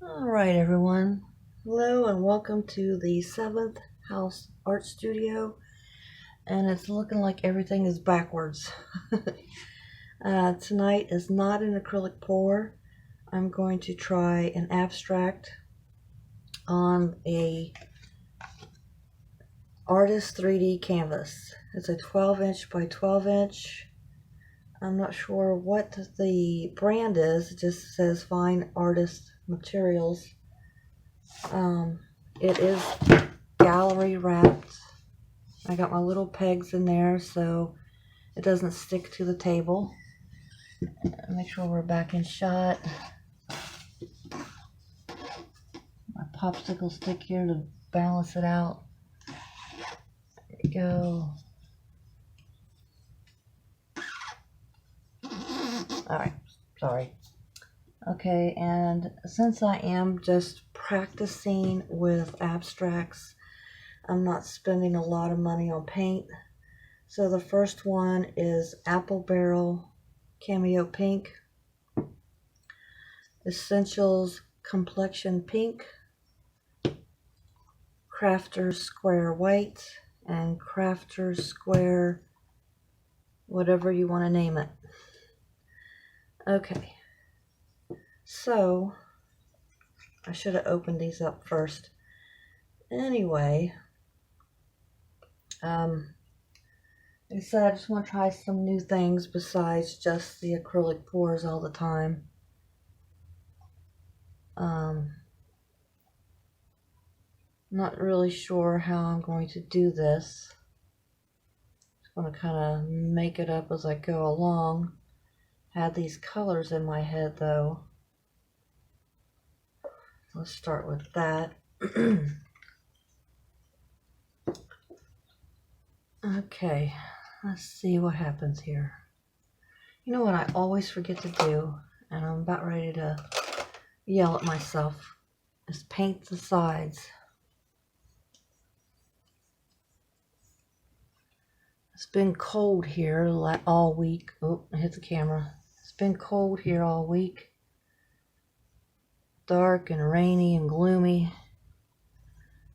Alright everyone, hello and welcome to the 7th House Art Studio, and it's looking like everything is backwards. Tonight is not an acrylic pour. I'm going to try an abstract on a artist 3D canvas. It's a 12-inch by 12-inch. I'm not sure what the brand is, it just says Fine Artist Materials. It is gallery wrapped. I got my little pegs in there so it doesn't stick to the table. Make sure we're back in shot. My popsicle stick here to balance it out. There we go. Alright, sorry. Okay, and since I am just practicing with abstracts, I'm not spending a lot of money on paint. So the first one is Apple Barrel Cameo Pink, Essentials Complexion Pink, Crafter's Square White, and Crafter's Square whatever you want to name it. Okay, so I should have opened these up first. Anyway, like I said, I just want to try some new things besides just the acrylic pours all the time. Not really sure how I'm going to do this. Just going to kind of make it up as I go along. Had these colors in my head though. Let's start with that. Okay, let's see what happens here. You know what I always forget to do, and I'm about ready to yell at myself, is paint the sides. It's been cold here all week. Oh, I hit the camera. It's been cold here all week. Dark and rainy and gloomy.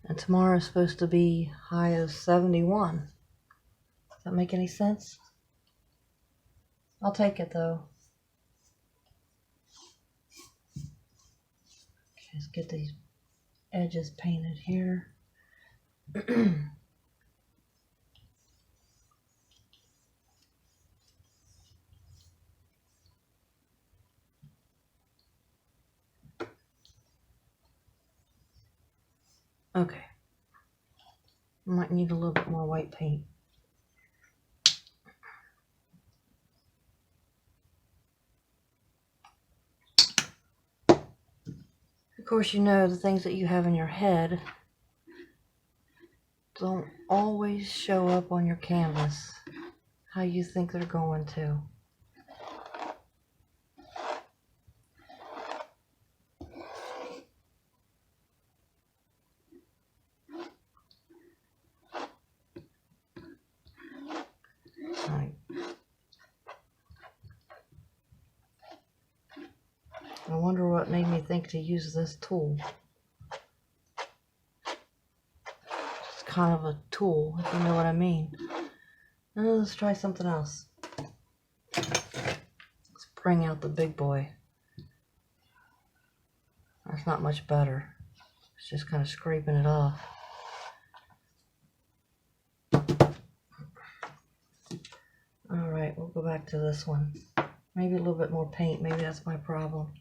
And tomorrow is supposed to be high of 71. Does that make any sense? I'll take it though. Okay, let's get these edges painted here. Okay. Might need a little bit more white paint. Of course, you know the things that you have in your head don't always show up on your canvas how you think they're going to. I wonder what made me think to use this tool. It's kind of a tool, if you know what I mean. Now let's try something else. Let's bring out the big boy. That's not much better. It's just kind of scraping it off. Alright, we'll go back to this one. Maybe a little bit more paint. Maybe that's my problem.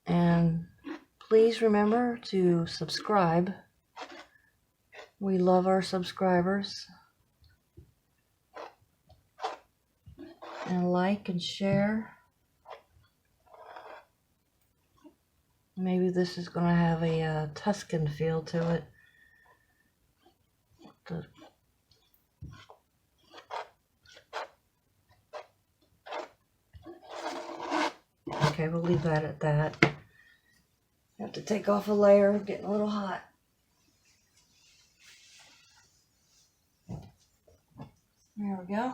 And please remember to subscribe. We love our subscribers. And like and share. Maybe this is going to have a Tuscan feel to it. Okay, we'll leave that at that. I have to take off a layer, getting a little hot. There we go.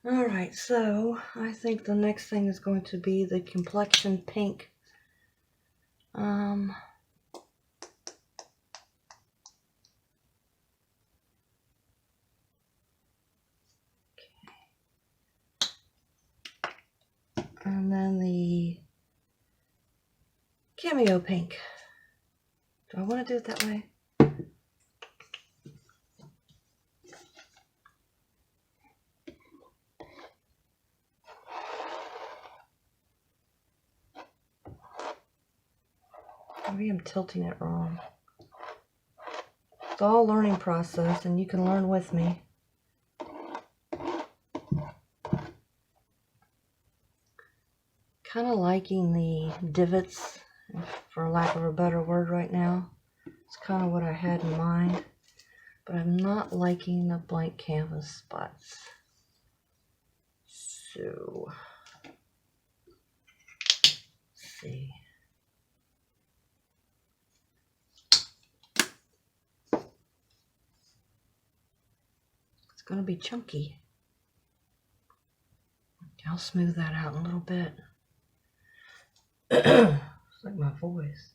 Alright, so I think the next thing is going to be the complexion pink. And then the cameo pink. Do I want to do it that way? Maybe I'm tilting it wrong. It's all a learning process, and you can learn with me. Kind of liking the divots, for lack of a better word right now. It's kind of what I had in mind. But I'm not liking the blank canvas spots. So, let's see. It's going to be chunky. I'll smooth that out in a little bit. It's like my voice.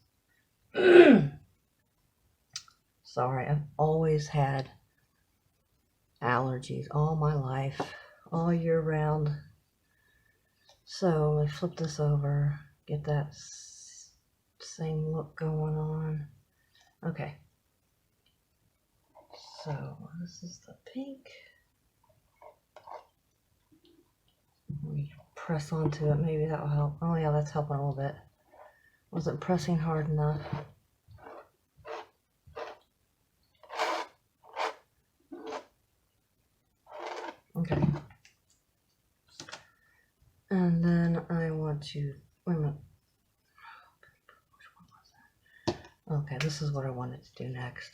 Sorry, I've always had allergies all my life, all year round. So I flip this over, get that same look going on. Okay. So this is the pink. We press onto it, maybe that will help. Oh yeah, that's helping a little bit. Wasn't pressing hard enough. Okay. And then I want to, wait a minute. Which one was that? Okay, this is what I wanted to do next.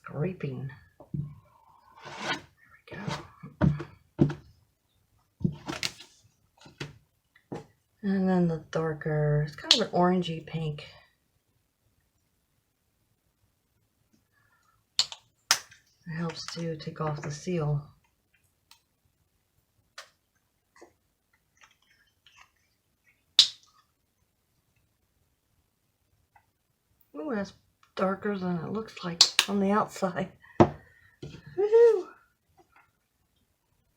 Scraping. There we go. And then the darker, it's kind of an orangey pink. It helps to take off the seal. Ooh, that's darker than it looks like on the outside. Woohoo!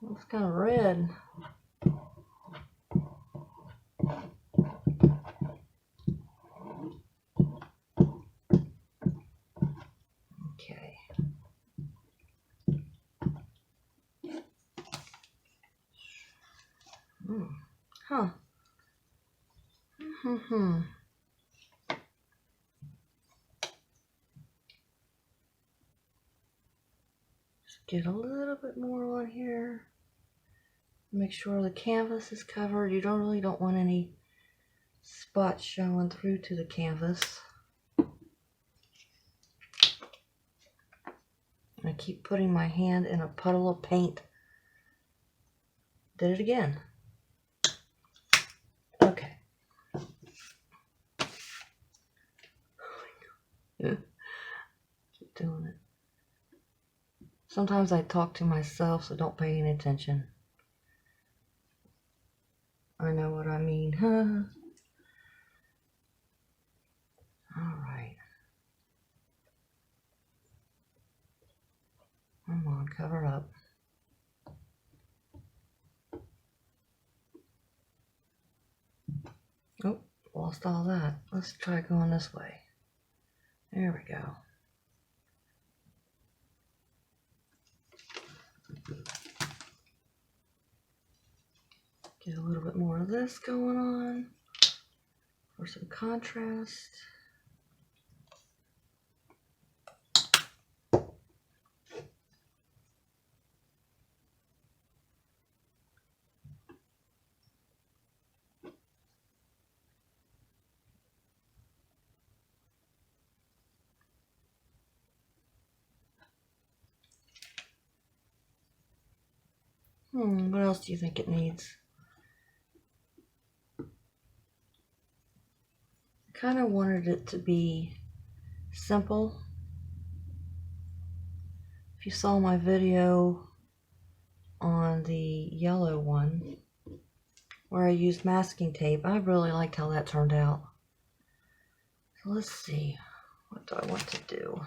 Looks kind of red. Okay. Huh. Just get a little bit more on here. Make sure the canvas is covered. You really don't want any spots showing through to the canvas. I keep putting my hand in a puddle of paint. Did it again. Okay. Keep doing it. Sometimes I talk to myself, so don't pay any attention. I know what I mean. Alright. Come on, cover up. Oh, lost all that. Let's try going this way. There we go. Get a little bit more of this going on for some contrast. What else do you think it needs? Kind of wanted it to be simple. If you saw my video on the yellow one where I used masking tape, I really liked how that turned out. So let's see, what do I want to do?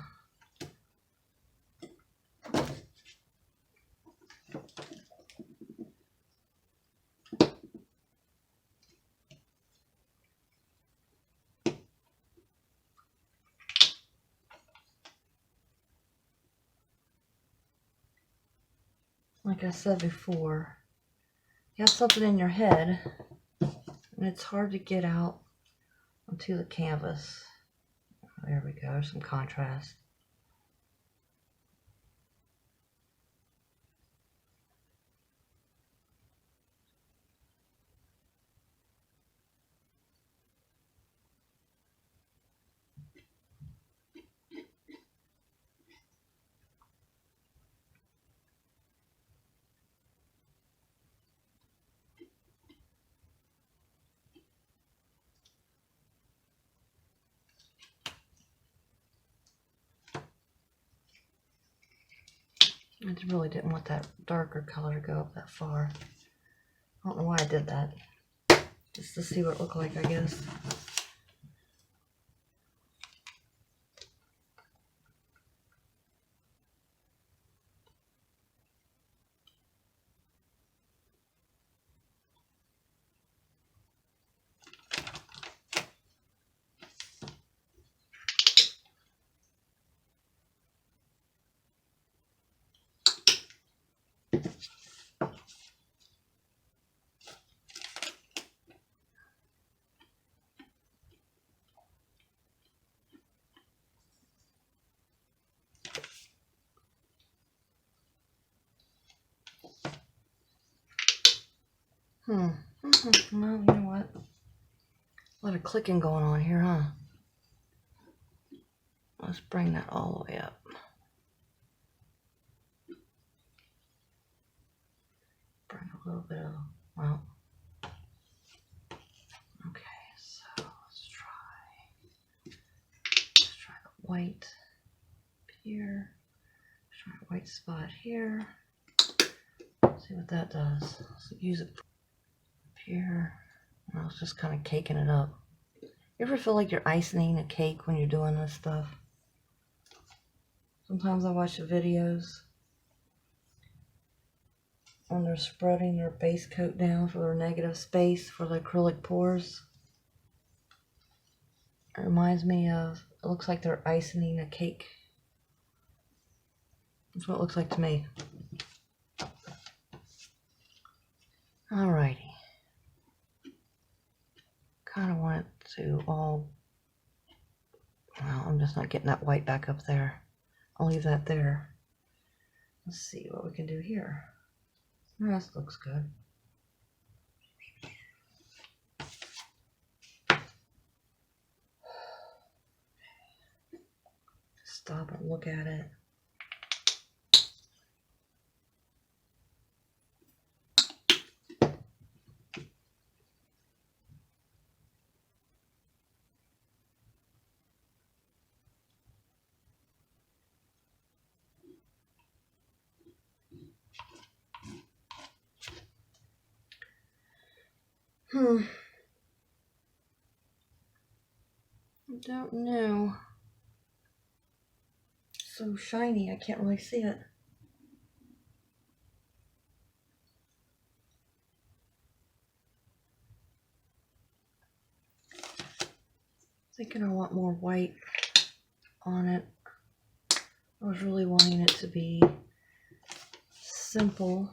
Like I said before, you have something in your head and it's hard to get out onto the canvas. There we go, some contrast. I really didn't want that darker color to go up that far. I don't know why I did that. Just to see what it looked like, I guess. Well, you know what? A lot of clicking going on here, huh? Let's bring that all the way up. Bring a little bit of, well, okay, so let's try the white here. Let's try a white spot here. See what that does. Let's use it here. I was just kind of caking it up. You ever feel like you're icing a cake when you're doing this stuff? Sometimes I watch the videos when they're spreading their base coat down for their negative space for the acrylic pours. It reminds me of, it looks like they're icing a cake. That's what it looks like to me. Alrighty. Kind of want it to all, well, I'm just not getting that white back up there. I'll leave that there. Let's see what we can do here. The rest looks good. Stop and look at it. I don't know. So shiny, I can't really see it. Thinking I want more white on it. I was really wanting it to be simple.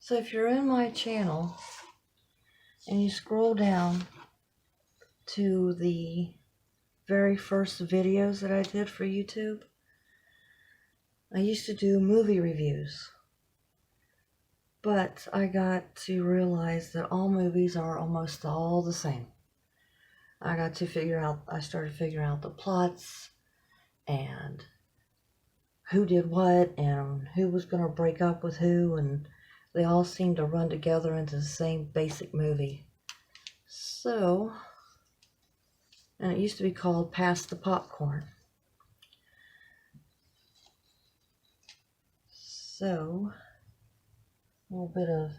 So if you're in my channel and you scroll down to the very first videos that I did for YouTube, I used to do movie reviews. But I got to realize that all movies are almost all the same. I started figuring out the plots and who did what and who was going to break up with who, and they all seemed to run together into the same basic movie. So, and it used to be called Pass the Popcorn. So, a little bit of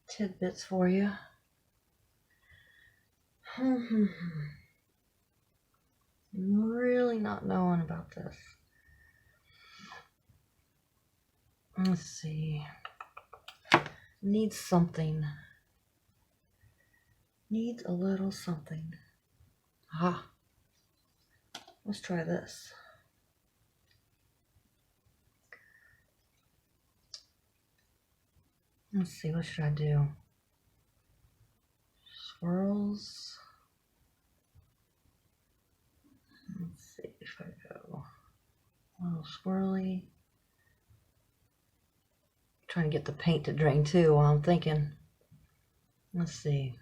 tidbits for you. I'm really not knowing about this. Let's see. Needs something. Needs a little something. Ah. Let's try this. Let's see, what should I do? Swirls. Let's see if I go a little swirly. Trying to get the paint to drain too while I'm thinking. Let's see.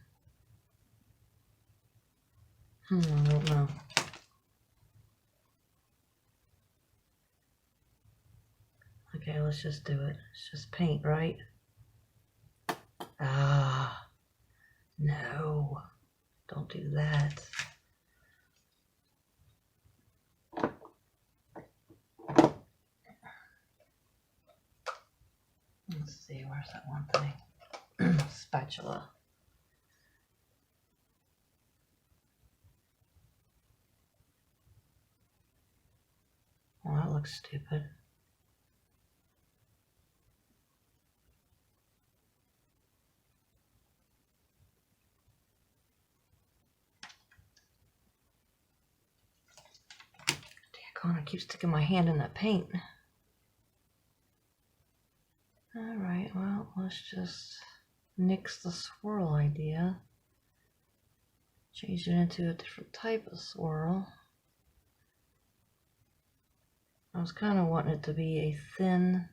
I don't know. Okay, let's just do it. It's just paint, right? Ah, no. Don't do that. Let's see, where's that one thing? Spatula. Oh, that looks stupid. Daggone, I keep sticking my hand in that paint. Alright, well, let's just nix the swirl idea. Change it into a different type of swirl. I was kind of wanting it to be a thin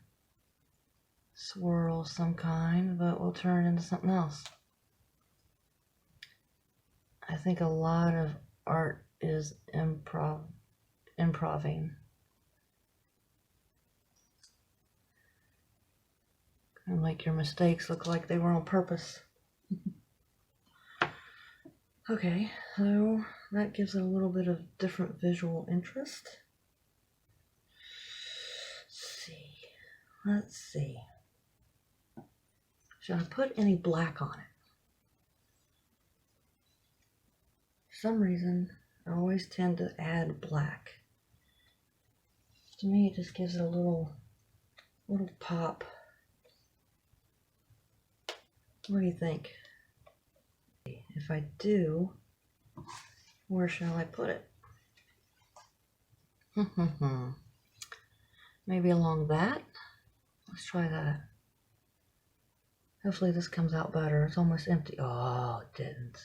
swirl of some kind, but we'll turn it into something else. I think a lot of art is improving. And make your mistakes look like they were on purpose. Okay, so that gives it a little bit of different visual interest. Let's see. Should I put any black on it? For some reason, I always tend to add black. To me, it just gives it a little pop. What do you think? If I do, where shall I put it? Maybe along that? Let's try that. Hopefully this comes out better. It's almost empty. Oh, it didn't.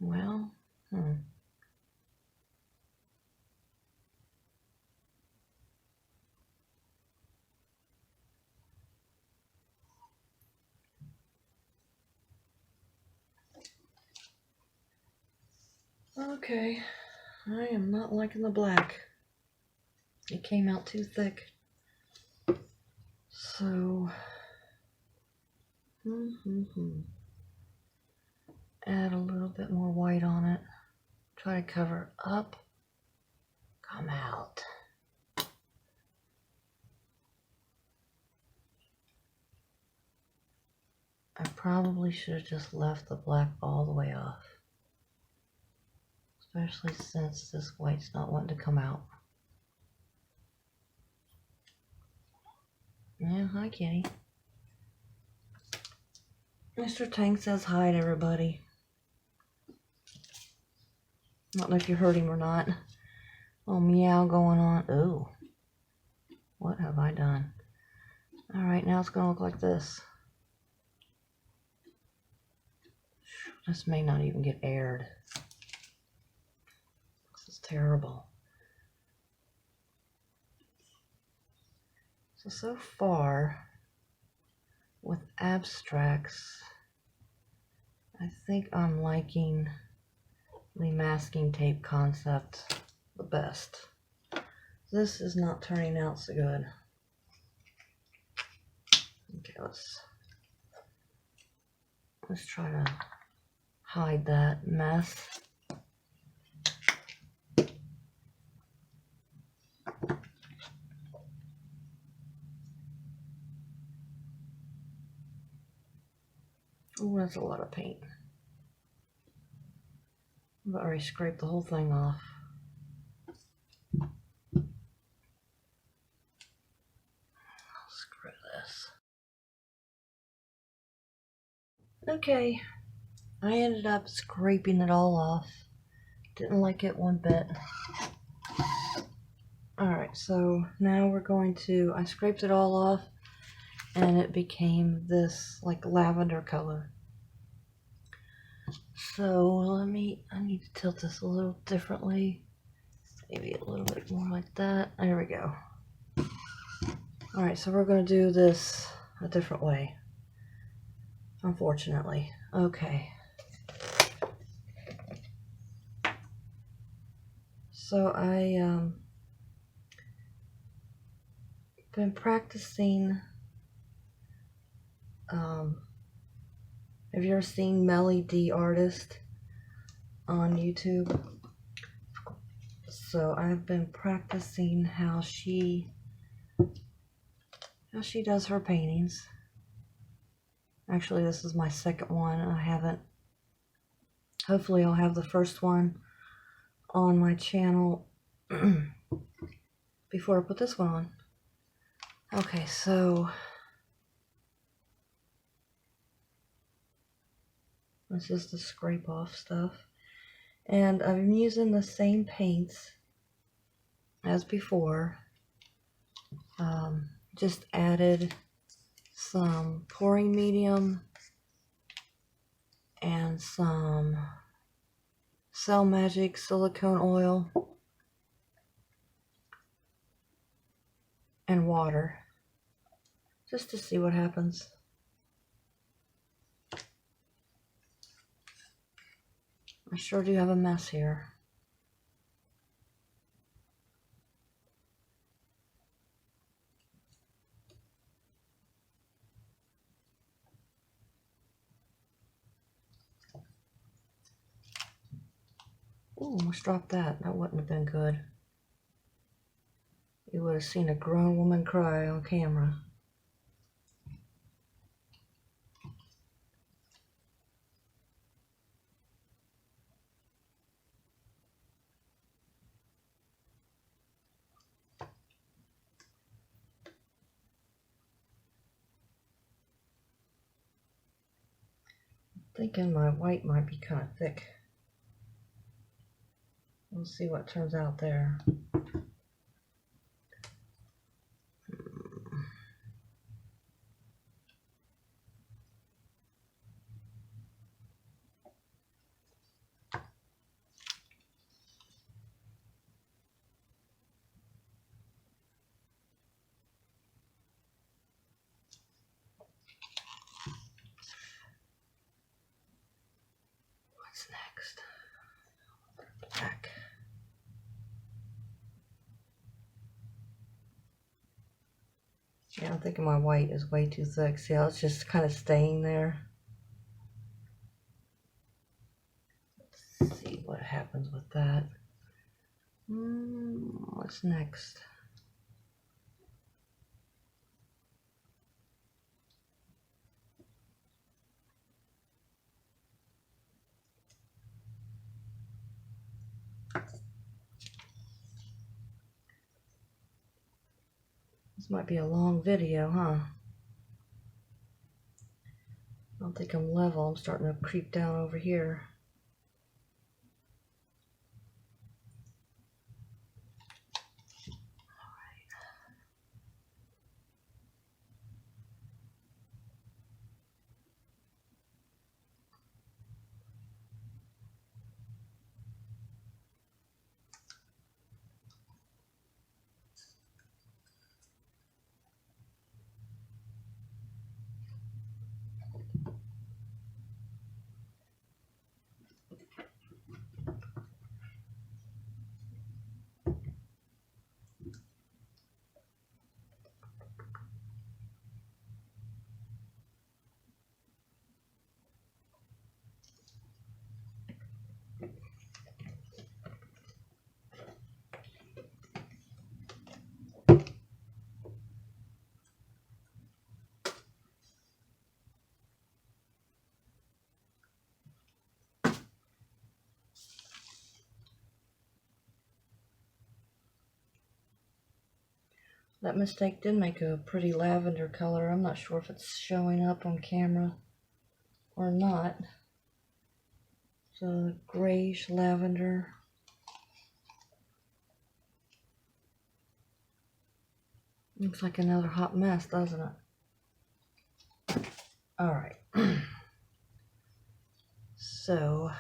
Well, Okay, I am not liking the black. It came out too thick. So, add a little bit more white on it. Try to cover it up. Come out. I probably should have just left the black all the way off. Especially since this white's not wanting to come out. Yeah, hi kitty. Mr. Tank says hi to everybody. I don't know if you heard him or not. Oh, meow going on. Ooh. What have I done? Alright, now it's going to look like this. This may not even get aired. This is terrible. So far, with abstracts, I think I'm liking the masking tape concept the best. This is not turning out so good. Okay, let's try to hide that mess. Oh, that's a lot of paint. I've already scraped the whole thing off. Screw this. Okay, I ended up scraping it all off. Didn't like it one bit. Alright, so now we're going to, I scraped it all off and it became this like lavender color. So I need to tilt this a little differently. Maybe a little bit more like that. There we go. Alright, so we're going to do this a different way. Unfortunately. Okay. So I been practicing. Have you ever seen Melly D Artist on YouTube? So I've been practicing how she does her paintings. Actually, this is my second one. I haven't. Hopefully, I'll have the first one on my channel before I put this one on. Okay, so this is the scrape off stuff. And I'm using the same paints as before. Just added some pouring medium and some Cell Magic silicone oil and water just to see what happens. I sure do have a mess here. Ooh, almost dropped that. That wouldn't have been good. You would have seen a grown woman cry on camera. Thinking my white might be kind of thick. We'll see what turns out there. What's next? Black. Yeah, I'm thinking my white is way too thick. See how it's just kind of staying there? Let's see what happens with that. What's next? This might be a long video, huh? I don't think I'm level. I'm starting to creep down over here. That mistake did make a pretty lavender color. I'm not sure if it's showing up on camera or not. It's a grayish lavender. Looks like another hot mess, doesn't it? All right. So,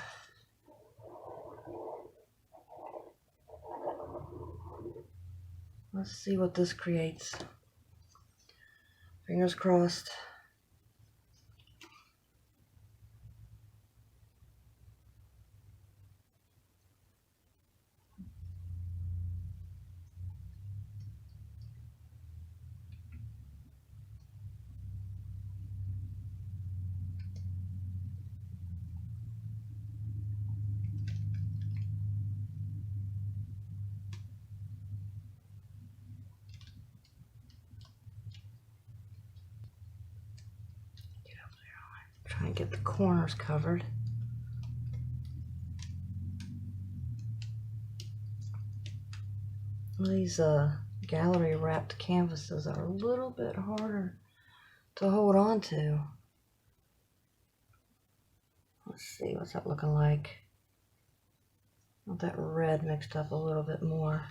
let's see what this creates. Fingers crossed. Get up there. Try and get the corners covered. These gallery wrapped canvases are a little bit harder to hold on to. Let's see, what's that looking like? I want that red mixed up a little bit more.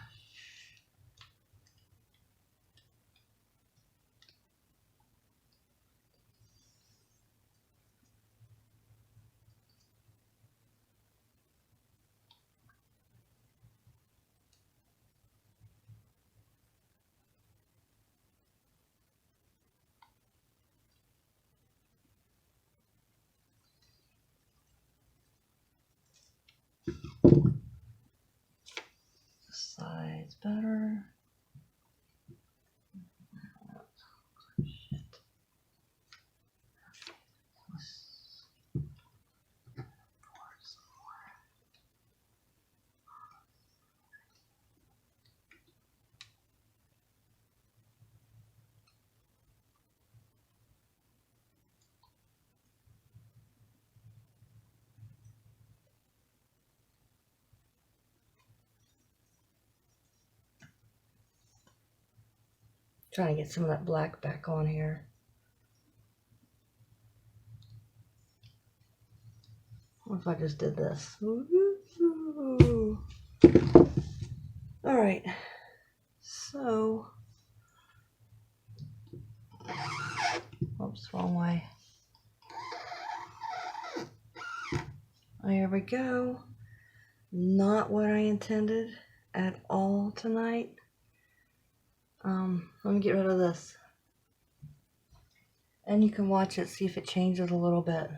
Side's better. Shit. Trying to get some of that black back on here. What if I just did this? All right, so, oops, wrong way. There we go. Not what I intended at all tonight. Let me get rid of this. And you can watch it, see if it changes a little bit.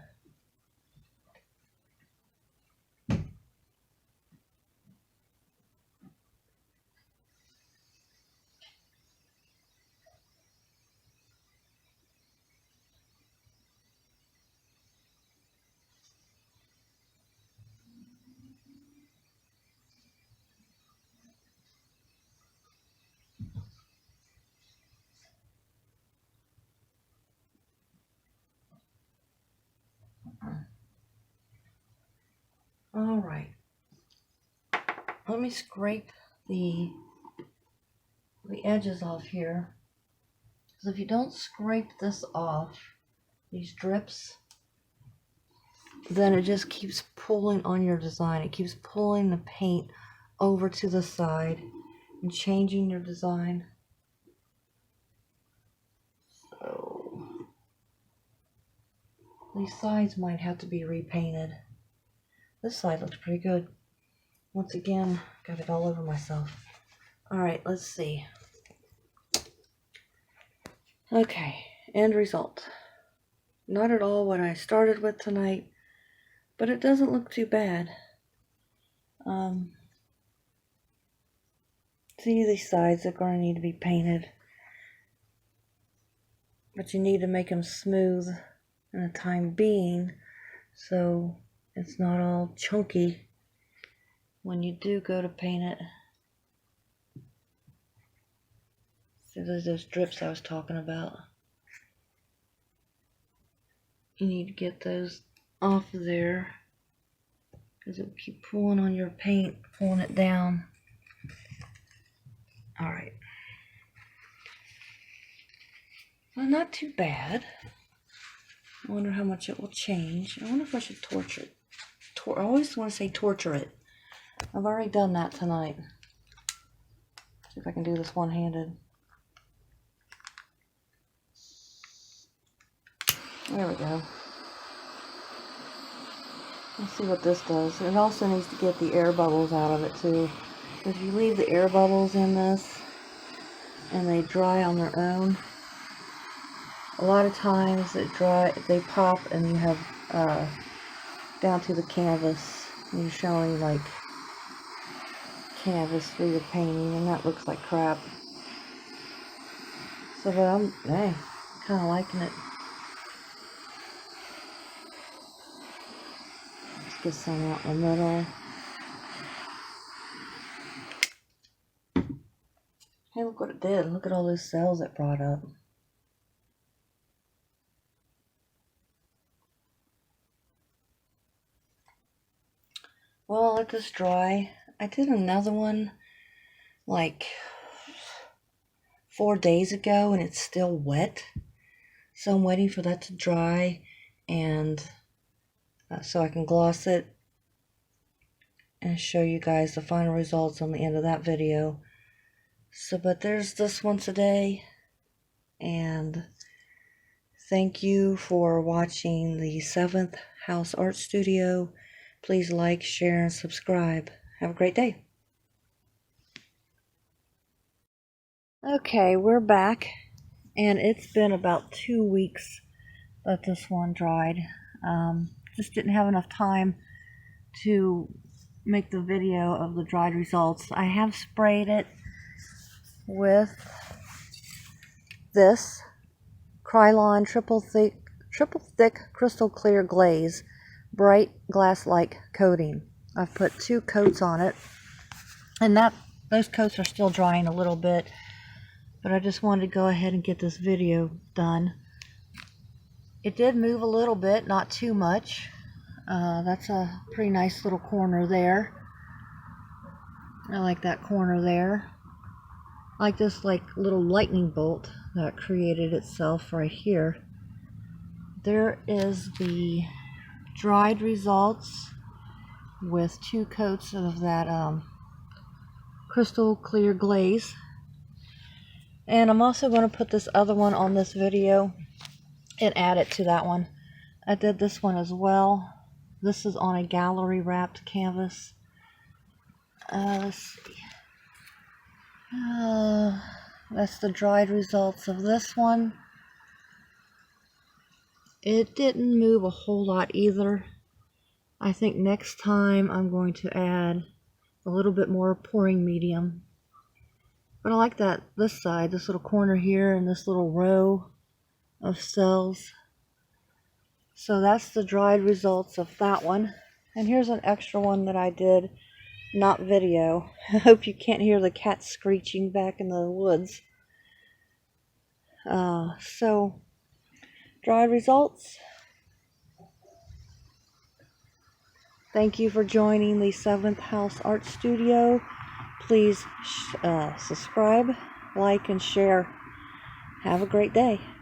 All right. Let me scrape the edges off here. Because if you don't scrape this off, these drips, then it just keeps pulling on your design. It keeps pulling the paint over to the side and changing your design. So these sides might have to be repainted. This side looks pretty good. Once again, got it all over myself. Alright, let's see. Okay, end result. Not at all what I started with tonight, but it doesn't look too bad. See, these sides are going to need to be painted. But you need to make them smooth in the time being, so it's not all chunky when you do go to paint it. See, there's those drips I was talking about. You need to get those off of there, because it will keep pulling on your paint, pulling it down. Alright. Well, not too bad. I wonder how much it will change. I wonder if I should torch it. I always want to say torture it. I've already done that tonight. See if I can do this one-handed. There we go. Let's see what this does. It also needs to get the air bubbles out of it too. If you leave the air bubbles in this and they dry on their own, a lot of times they pop and you have down to the canvas. You're showing like canvas for your painting, and that looks like crap. So, but I'm kind of liking it. Let's get some out in the middle. Hey, look what it did. Look at all those cells it brought up. Well, I'll let this dry. I did another one like 4 days ago and it's still wet. So I'm waiting for that to dry and so I can gloss it and show you guys the final results on the end of that video. So, but there's this one today, and thank you for watching the 7th House Art Studio. Please like, share, and subscribe. Have a great day. Okay, we're back, and it's been about 2 weeks that this one dried. Just didn't have enough time to make the video of the dried results. I have sprayed it with this Acrylic triple thick crystal clear glaze, bright glass-like coating. I've put 2 coats on it, and those coats are still drying a little bit, but I just wanted to go ahead and get this video done. It did move a little bit, not too much. That's a pretty nice little corner there. I like that corner there. I like this little lightning bolt that created itself right here. There is the dried results with 2 coats of that crystal clear glaze. And I'm also going to put this other one on this video and add it to that one. I did this one as well. This is on a gallery wrapped canvas. Let's see. That's the dried results of this one. It didn't move a whole lot either. I think next time I'm going to add a little bit more pouring medium. But I like this side, this little corner here, and this little row of cells. So that's the dried results of that one. And here's an extra one that I did, not video. I hope you can't hear the cat screeching back in the woods. So, dried results. Thank you for joining the 7th House Art Studio. Please subscribe, like, and share. Have a great day.